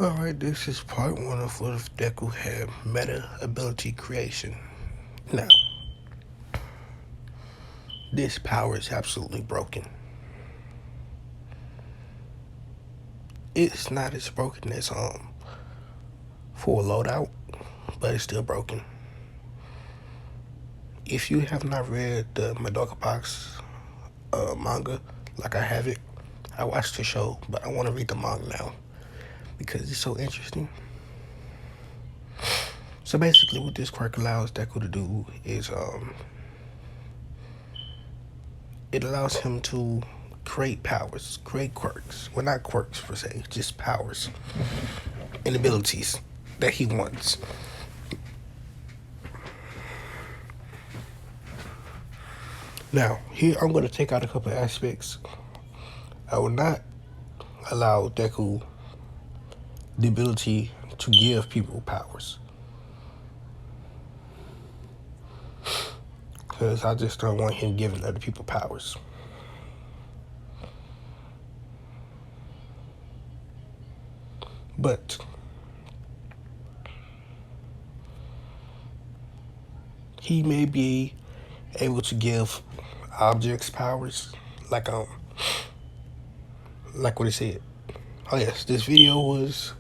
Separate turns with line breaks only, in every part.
Alright, this is part one of what if Deku had meta ability creation. Now, this power is absolutely broken. It's not as broken as full loadout, but it's still broken. If you have not read the Madoka Box manga, like I have it, I watched the show, but I want to read the manga now because it's so interesting. So basically, what this quirk allows Deku to do is it allows him to create powers, create quirks. Well, not quirks per se, just powers and abilities that he wants. Now, here I'm going to take out a couple of aspects. I will not allow Deku the ability to give people powers, because I just don't want him giving other people powers. But he may be able to give objects powers, like what he said. Oh yes, this video was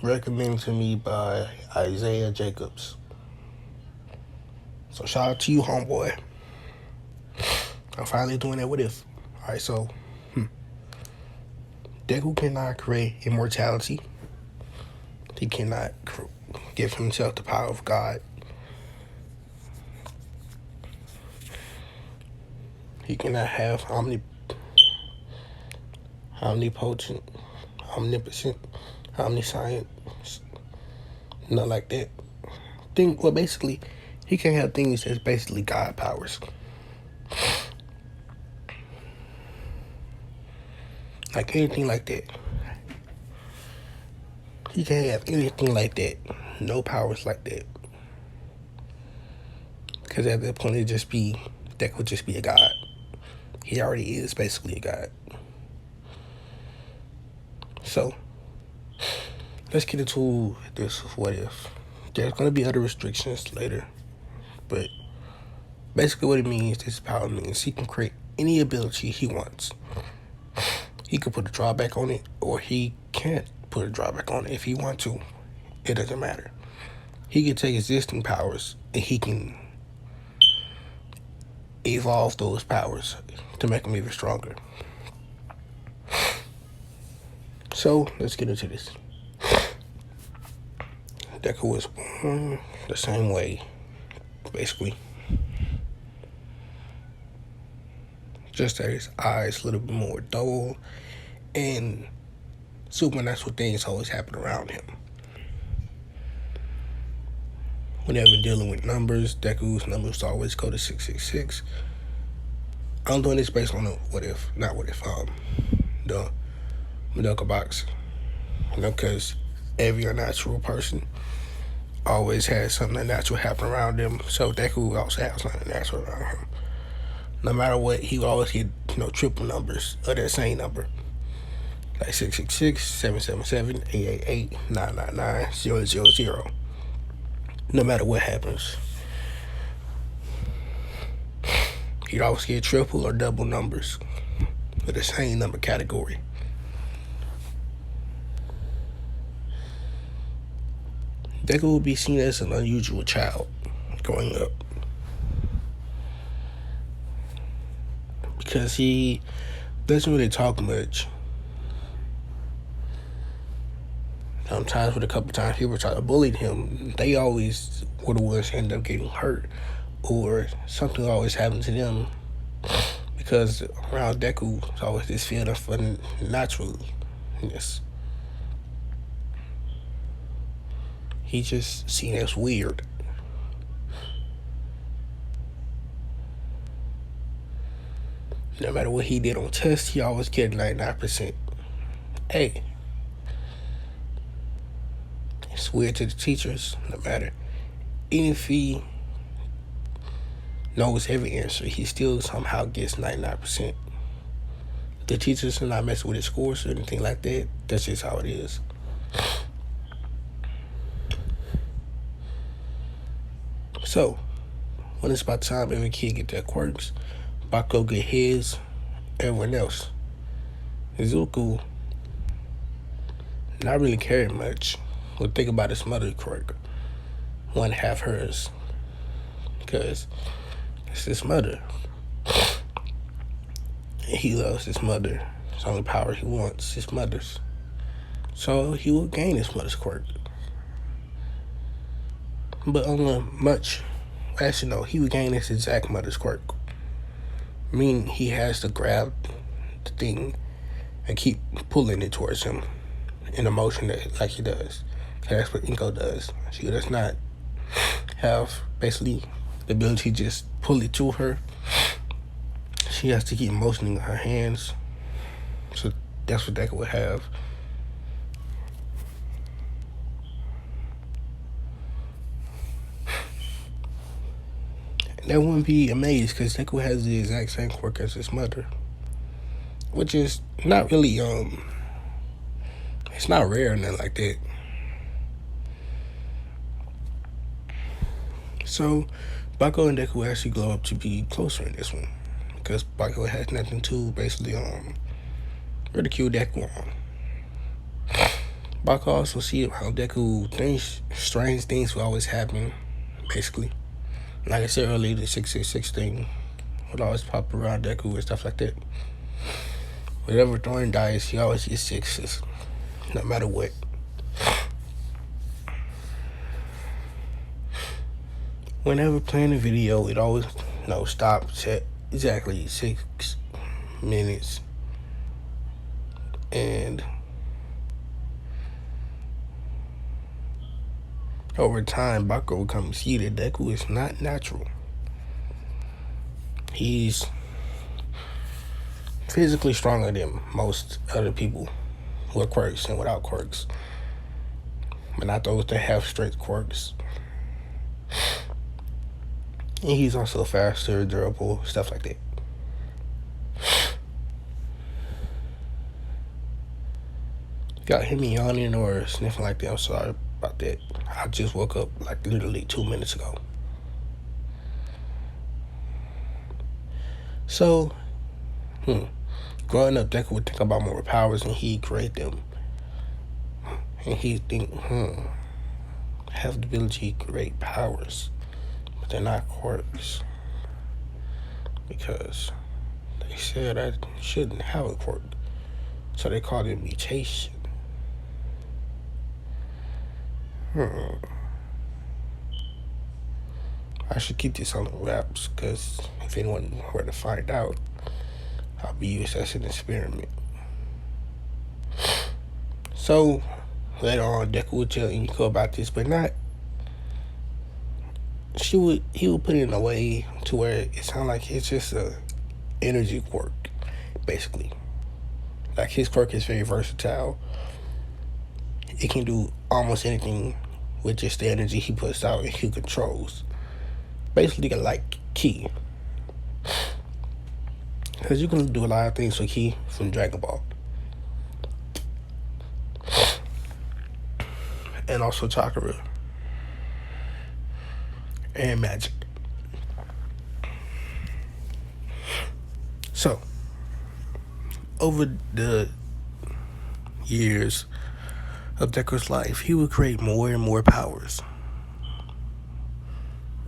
recommended to me by Isaiah Jacobs. So shout out to you, homeboy. I'm finally doing that with if. Alright, so Deku cannot create immortality. He cannot give himself the power of God. He cannot have omnipotent, omnipotent, omniscient, nothing like that. Basically, he can't have things that's basically God powers. Like anything like that. He can't have anything like that. No powers like that. Because at that point, that would just be a god. He already is basically a god. So, let's get into this what if. There's going to be other restrictions later. But basically what it means, this power means he can create any ability he wants. He could put a drawback on it, or he can't put a drawback on it if he wants to. It doesn't matter. He can take existing powers and he can evolve those powers to make them even stronger. So let's get into this. Deku was born the same way, basically. Just that his eyes a little bit more dull, and supernatural things always happen around him. Whenever dealing with numbers, Deku's numbers always go to 666. I'm doing this based on the the Madoka Box. Because every unnatural person always has something unnatural happen around them. So Deku also has something unnatural around him. No matter what, he would always get, triple numbers of that same number. Like 666, 777, 888, 999, 000. No matter what happens, he'd always get triple or double numbers of the same number category. Deku would be seen as an unusual child growing up, because he doesn't really talk much. Sometimes, with a couple times people try to bully him, they always were the ones who end up getting hurt, or something always happened to them, because around Deku, there's always this feeling of unnaturalness. He's just seen as weird. No matter what he did on tests, he always get 99%. Hey, it's weird to the teachers, no matter. Even if he knows every answer, he still somehow gets 99%. The teachers are not messing with his scores or anything like that. That's just how it is. So, when it's about time every kid get their quirks, Bako get his, everyone else. Izuku not really caring much. Well, think about his mother quirk. One half hers. Because it's his mother. And he loves his mother. It's the only power he wants, his mother's. So he will gain his mother's quirk. But on a much, actually no, he would gain his exact mother's quirk. Meaning he has to grab the thing and keep pulling it towards him in a motion that like he does. That's what Inko does. She does not have basically the ability to just pull it to her. She has to keep motioning her hands. So that's what Deku would have. And that wouldn't be amazed because Deku has the exact same quirk as his mother. Which is not really, it's not rare or nothing like that. So, Bako and Deku actually grow up to be closer in this one. Because Bako has nothing to basically ridicule Deku on. Bako also see how Deku thinks strange things will always happen, basically. Like I said earlier, the 666 thing would always pop around Deku and stuff like that. Whenever Thorn dies, he always gets sixes, no matter what. Whenever playing a video, it always stops at exactly 6 minutes. And over time, Bako will come see that Deku is not natural. He's physically stronger than most other people with quirks and without quirks. But not those that have straight quirks. And he's also faster, durable, stuff like that. Got him yawning or sniffing like that. I'm sorry about that. I just woke up like literally 2 minutes ago. So, growing up, Deku would think about more powers and he'd create them. And he'd think, have the ability to create powers. But they're not quirks. Because they said I shouldn't have a quirk. So they called it mutation. I should keep this on the wraps because if anyone were to find out, I'll be used as an experiment. So later on, Deku would tell Inko about this, but not. He would put it in a way to where it sounded like it's just a energy quirk, basically. Like his quirk is very versatile. It can do almost anything with just the energy he puts out and he controls. Basically like Ki. Because you can do a lot of things with Ki from Dragon Ball. And also Chakra. And magic. So, over the years of Deku's life, he would create more and more powers.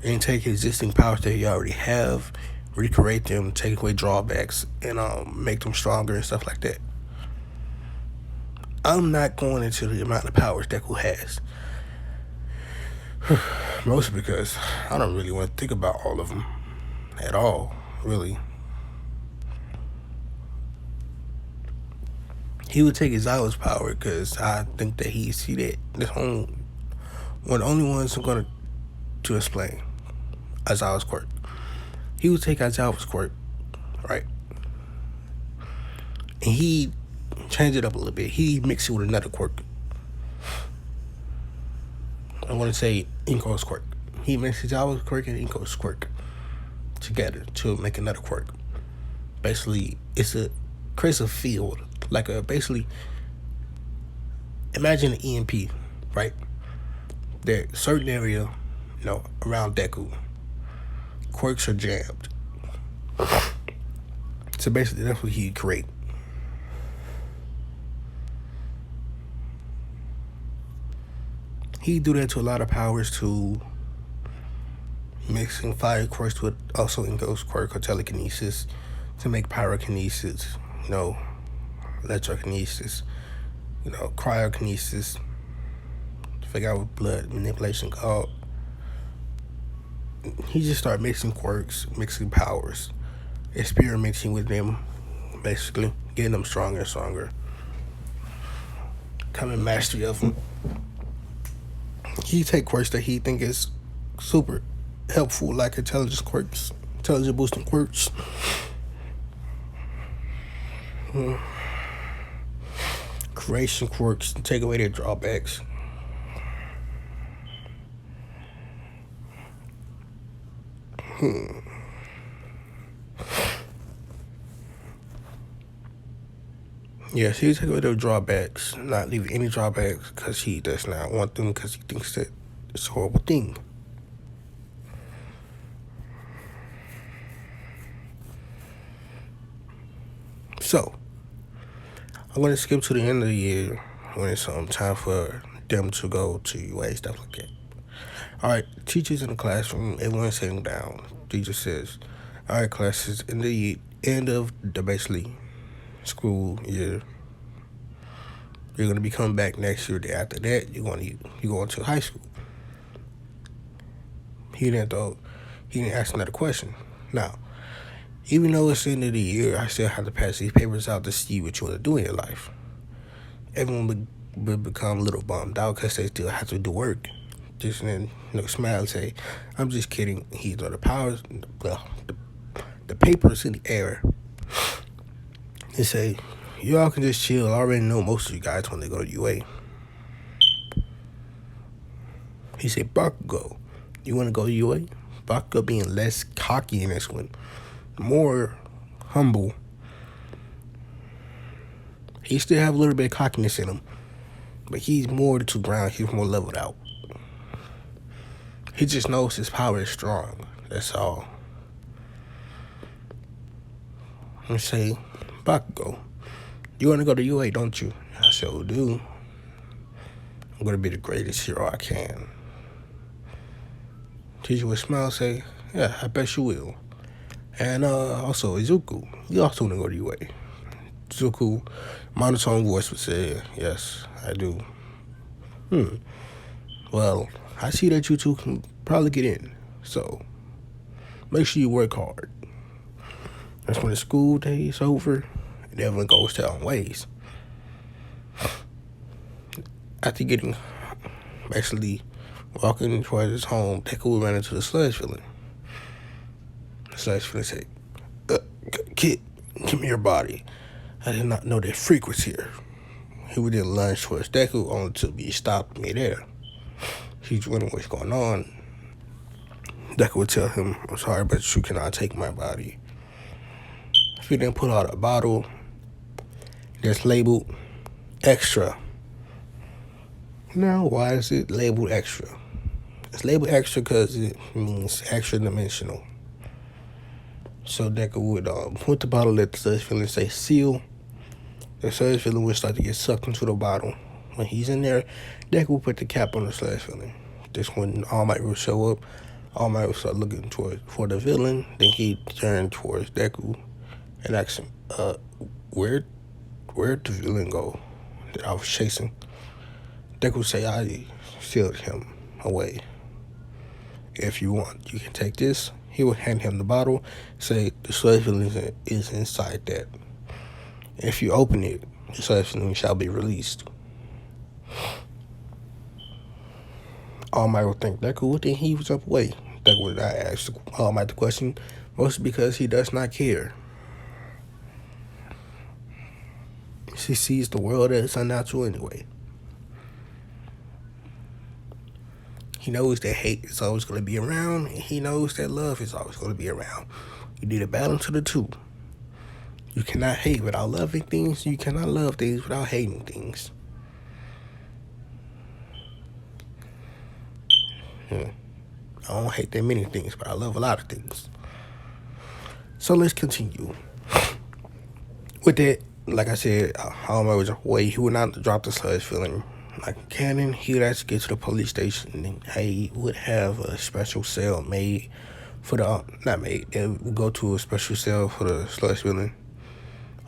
And take existing powers that he already have, recreate them, take away drawbacks, and make them stronger and stuff like that. I'm not going into the amount of powers Deku has. Mostly because I don't really want to think about all of them at all, really. He would take Izawa's power because I think that he see that one of the only ones I'm going to explain Izawa's quirk. He would take Izawa's quirk, right? And he changed it up a little bit. He mixed it with another quirk. I want to say Inko's quirk. He mixed Izawa's quirk and Inko's quirk together to make another quirk. Basically, it's a creates a field, like a basically. Imagine an EMP, right? That certain area, around Deku, quirks are jammed. So basically, that's what he'd create. He'd do that to a lot of powers too, mixing fire quirks with also in ghost quirk or telekinesis to make pyrokinesis, electrokinesis, cryokinesis, to figure out what blood manipulation called. He just started mixing quirks, mixing powers, experimenting with them, basically getting them stronger and stronger, becoming mastery of them. He take quirks that he think is super helpful, like intelligence quirks, intelligence boosting quirks. Creation quirks to take away their drawbacks. Yes, he take away their drawbacks, not leave any drawbacks because he does not want them because he thinks that it's a horrible thing. So, I'm going to skip to the end of the year when it's time for them to go to UA, stuff like that. All right, teachers in the classroom, everyone's sitting down. Teacher says, all right, classes, in the end of the basically school year, you're going to be coming back next year. After that, you're going to high school. He didn't ask another question. Now, even though it's the end of the year, I still have to pass these papers out to see what you want to do in your life. Everyone would become a little bummed out because they still have to do work. Just then, smile and say, I'm just kidding. He throw the powers, the papers in the air and say, y'all can just chill. I already know most of you guys when they go to UA. He said, Bakugo, you want to go to UA? Bakugo being less cocky in this one, more humble. He still have a little bit of cockiness in him, but he's more to ground. He's more leveled out. He just knows his power is strong. That's all. I say, Bakugo, you want to go to UA, don't you? I sure do. I'm going to be the greatest hero I can. Teacher would smile and say, yeah, I bet you will. And also, Izuku, you also want to go to UA. Izuku, monotone voice would say, yes, I do. Well, I see that you two can probably get in, so make sure you work hard. That's when the school day is over and everyone goes their own ways. After basically walking towards his home, Deku ran into the sludge villain. The sludge villain said, kid, give me your body. I did not know that freak was here. He would then lunge towards Deku only to be stopped midair. He's wondering what's going on. Deku would tell him, I'm sorry, but you cannot take my body. He then pull out a bottle that's labeled extra. Now, why is it labeled extra? It's labeled extra because it means extra dimensional. So Deku would put the bottle, let the sludge villain say seal. The sludge villain would start to get sucked into the bottle. When he's in there, Deku would put the cap on the sludge villain. This when All Might will show up. All Might will start looking for the villain. Then he'd turn towards Deku and ask him, where'd the villain go that I was chasing? Deku would say, I sealed him away. If you want, you can take this. He would hand him the bottle, say the sludge villain is inside that. If you open it, the sludge villain shall be released. All Might would think Deku would think he was up away. Deku would not ask All Might the question, mostly because he does not care. He sees the world as unnatural anyway. He knows that hate is always going to be around, and he knows that love is always going to be around. You need a balance of the two. You cannot hate without loving things. You cannot love things without hating things. I don't hate that many things, but I love a lot of things. So let's continue. With that, like I said, All Might was away. He would not drop the sludge feeling like Cannon. He would actually get to the police station and he would have a special cell made for the, not made, it would go to a special cell for the sludge feeling.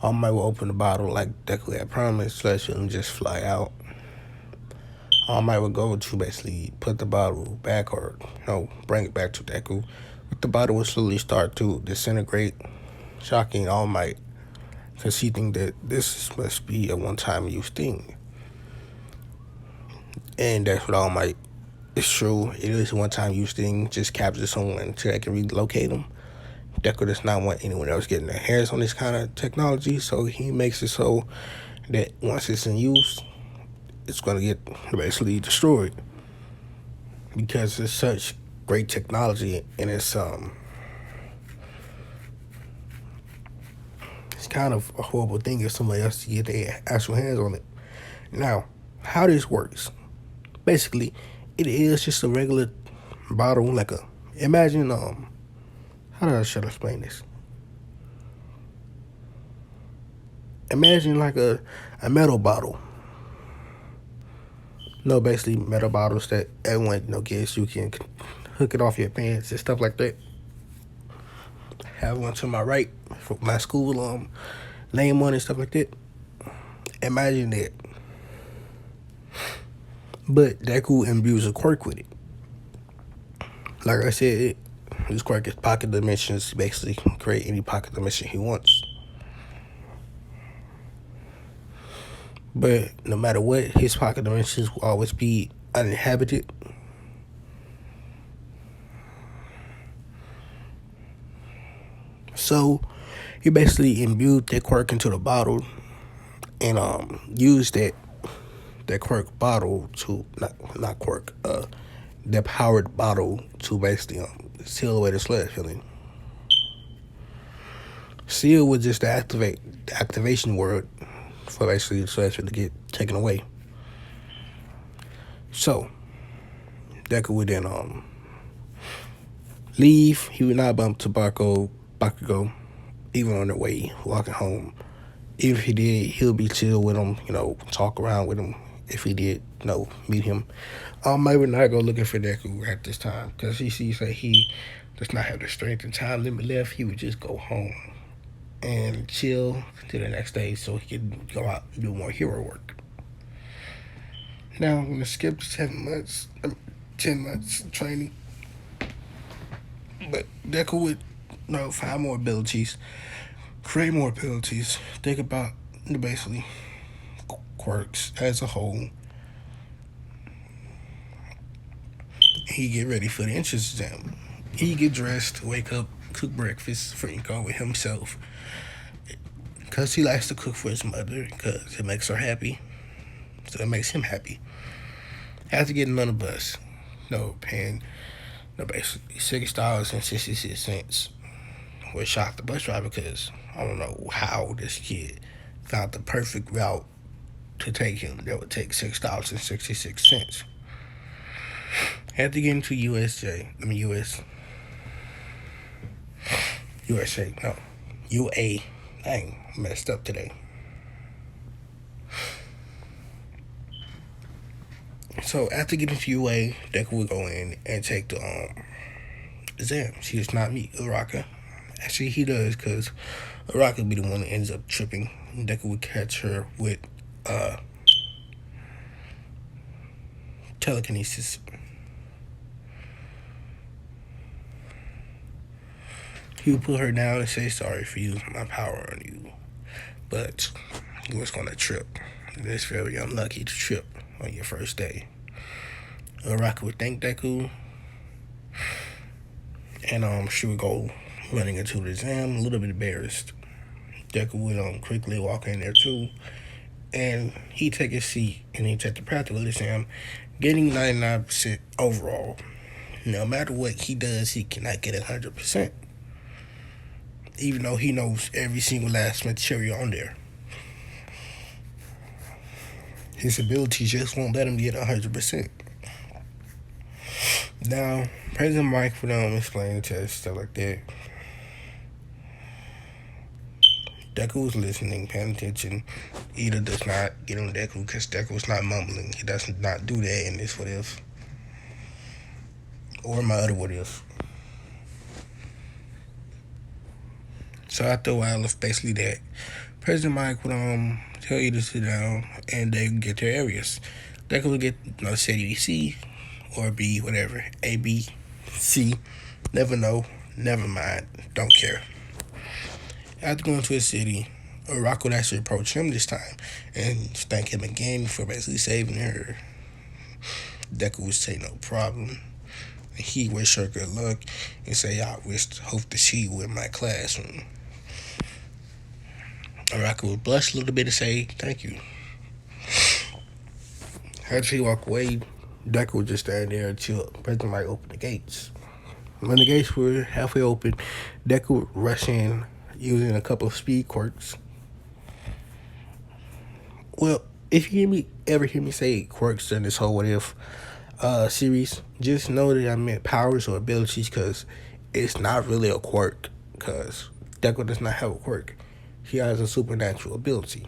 All Might will open the bottle like Deku had promised. Sludge feeling just fly out. All Might would go to basically put the bottle back or, bring it back to Deku. But the bottle would slowly start to disintegrate, shocking All Might because he think that this must be a one-time use thing. And that's what All Might is true. It is a one-time use thing. Just capture someone until they can relocate them. Deku does not want anyone else getting their hands on this kind of technology, so he makes it so that once it's in use, it's going to get basically destroyed because it's such great technology, and it's kind of a horrible thing if somebody else get their actual hands on it. Now, how this works? Basically, it is just a regular bottle, like imagine should I explain this? Imagine like a metal bottle. Basically metal bottles that everyone gets. You can hook it off your pants and stuff like that. Have one to my right for my school name on it, stuff like that. Imagine that. But Deku imbues a quirk with it. Like I said, his quirk is pocket dimensions. Basically, can create any pocket dimension he wants. But no matter what, his pocket dimensions will always be uninhabited. So he basically imbued that quirk into the bottle and used that quirk bottle to not quirk, that powered bottle to basically seal away the sludge feeling. Seal was just the activation word for basically the sludge to get taken away. So Deku would then leave. He would not bump to Bakugo, even on their way walking home. Even if he did, he'll be chill with him, talk around with him. If he did, meet him. Might would not go looking for Deku at this time because he sees that he does not have the strength and time limit left. He would just go home and chill till the next day so he could go out and do more hero work. Now I'm gonna skip 10 months training, but Deku would find more abilities, create more abilities, think about basically quirks as a whole. He get ready for the entrance exam. He get dressed, wake up, cook breakfast for Inko with himself. Because he likes to cook for his mother, because it makes her happy. So it makes him happy. After getting on the bus, paying basically $6.66. Which shocked the bus driver because I don't know how this kid found the perfect route to take him that would take $6.66. Had to get into USA. UA. Dang, messed up today. So after getting to UA, Deku would go in and take the exam. She does not meet Uraka. Actually, he does, because Uraka would be the one that ends up tripping. Deku would catch her with telekinesis. He would put her down and say sorry for using my power on you. But he was going to trip. It's very unlucky to trip on your first day. Uraka would thank Deku. And she would go running into the exam, a little bit embarrassed. Deku would quickly walk in there too. And he'd take his seat and he'd take the practical exam, getting 99% overall. No matter what he does, he cannot get 100%. even though he knows every single last material on there. His abilities just won't let him get 100%. Now, President Mike would explain the test, stuff like that. Deku was listening, paying attention. Ida does not get on Deku because Deku is not mumbling. He does not do that in this what if. Or my other what if. So after a while, it's basically that. President Mike would tell you to sit down and they get their areas. Deku would get city C or B, whatever. A, B, C. Never know. Never mind. Don't care. After going to a city, Rock would actually approach him this time and thank him again for basically saving her. Deku would say no problem. He wished her good luck and say, I hope to see you in my classroom. Rock would blush a little bit and say, thank you. After he walked away, Deku would just stand there until President Mike opened the gates. When the gates were halfway open, Deku would rush in using a couple of speed quirks. Well, if you ever hear me say quirks in this whole what if series, just know that I meant powers or abilities because it's not really a quirk because Deku does not have a quirk. He has a supernatural ability.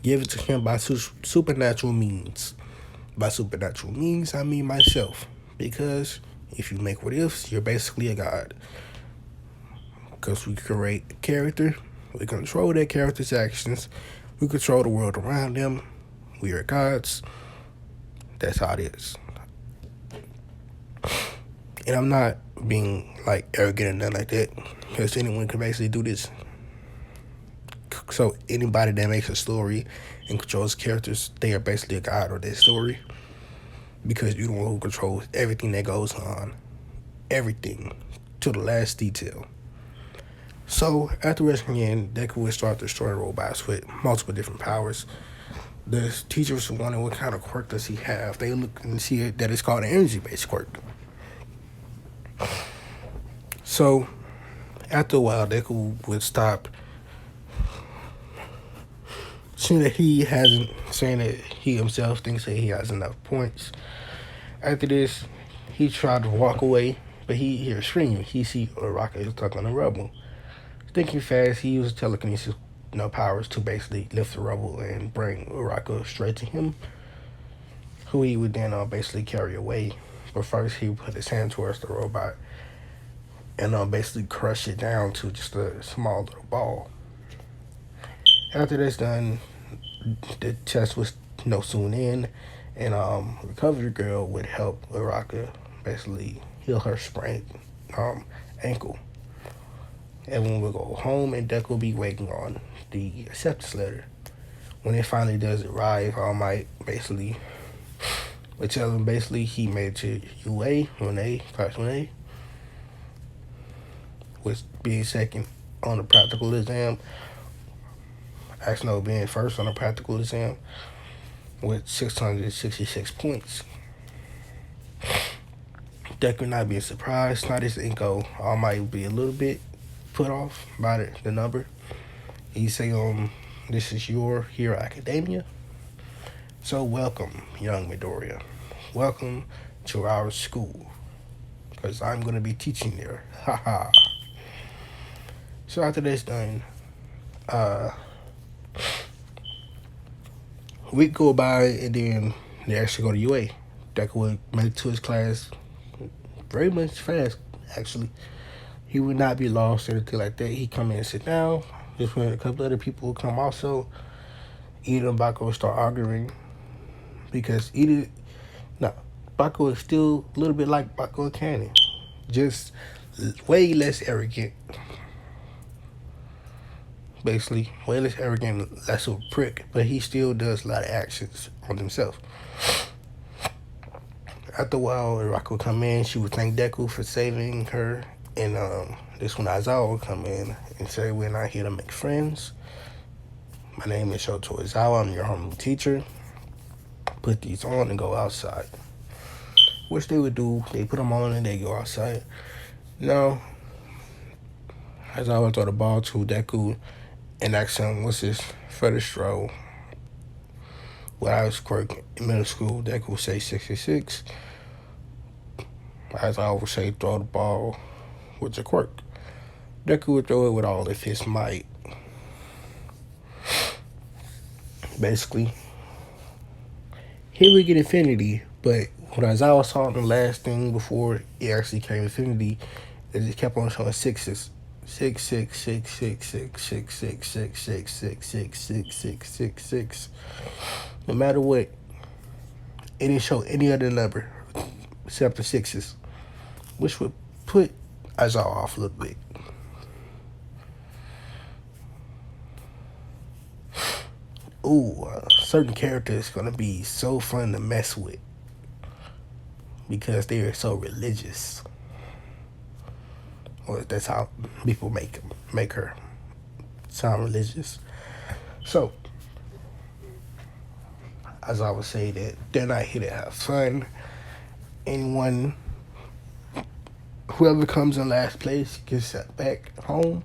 Give it to him by supernatural means. By supernatural means, I mean myself. Because if you make what ifs, you're basically a god. Because we create a character, we control that character's actions, we control the world around them, we are gods. That's how it is. And I'm not being like arrogant or nothing like that, because anyone can basically do this. So anybody that makes a story and controls characters, they are basically a god of that story. Because you're the one who controls everything that goes on. Everything. To the last detail. So, after rescuing in, Deku would start destroying robots with multiple different powers. The teachers were wondering what kind of quirk does he have. They look and see that it's called an energy-based quirk. So, after a while, Deku would stop saying that he himself thinks that he has enough points. After this, he tried to walk away, but he hears screaming. He sees Uraraka is stuck on the rubble. Thinking fast, he used telekinesis powers to basically lift the rubble and bring Uraraka straight to him, who he would then basically carry away. But first, he would put his hand towards the robot and basically crush it down to just a small little ball. After that's done, the test was soon in, and Recovery Girl would help Uraraka basically heal her sprained ankle. Everyone will go home, and Deku will be waiting on the acceptance letter. When it finally does arrive, All Might basically would tell him basically he made it to UA, class 1A, with being second on the practical exam. Actually, being first on the practical exam with 666 points. Deku not being surprised, not his Inko. All Might be a little bit put off by the number. He say, this is your Hero Academia. So welcome, young Midoriya. Welcome to our school. Because I'm going to be teaching there. Haha. So after that's done, week go by and then they actually go to UA. Deku would make it to his class very much fast, actually. He would not be lost or anything like that. He'd come in and sit down. Just when a couple other people would come also. Ida and Bako would start arguing. Because Bako is still a little bit like Bako and Cannon. Just way less arrogant. Basically, way less arrogant, less of a prick. But he still does a lot of actions on himself. After a while, Uraraka would come in. She would thank Deku for saving her. And this when Aizawa would come in and say, we're not here to make friends. My name is Shoto Aizawa. I'm your homeroom teacher. Put these on and go outside. Which they would do. They put them on and they go outside. Now, As I would throw the ball to Deku and ask him what's his furthest throw. When I was quirk in middle school, Deku would say 66. As I always say, throw the ball with the quirk. Deku would throw it with all of his might. Basically, here we get Infinity, but when Aizawa saw the last thing before it actually came Infinity, it just kept on showing sixes. 666666666666666. No matter what, it didn't show any other number except the sixes, which would put Aizawa off a little bit. Ooh, certain characters gonna be so fun to mess with because they are so religious. Or that's how people make her sound religious. So, as I would say, that they're not here to have fun. Anyone, whoever comes in last place gets sent back home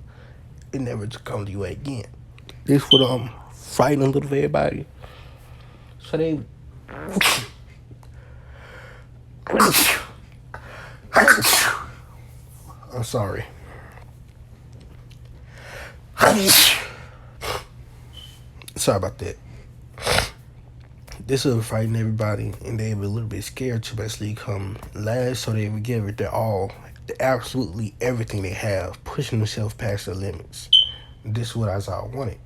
and never to come to you again. This would frighten a little of everybody. So they. I'm sorry. Sorry about that. This will frighten everybody, and they were a little bit scared to basically come last, so they would give it their all, absolutely everything they have, pushing themselves past their limits. This is what Aizawa wanted.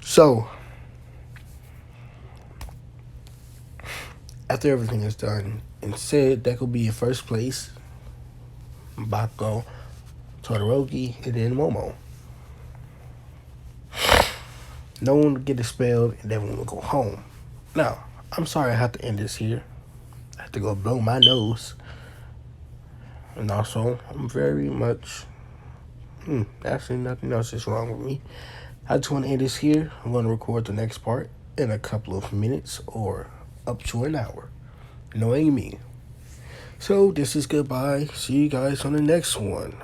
So, after everything is done and said, that could be in first place, Bako, Todoroki, and then Momo. No one would get expelled, and everyone would go home. Now, I'm sorry I have to end this here. I have to go blow my nose. And also, I'm very much... actually, nothing else is wrong with me. I just want to end this here. I'm going to record the next part in a couple of minutes or up to an hour. Knowing me. So, this is goodbye. See you guys on the next one.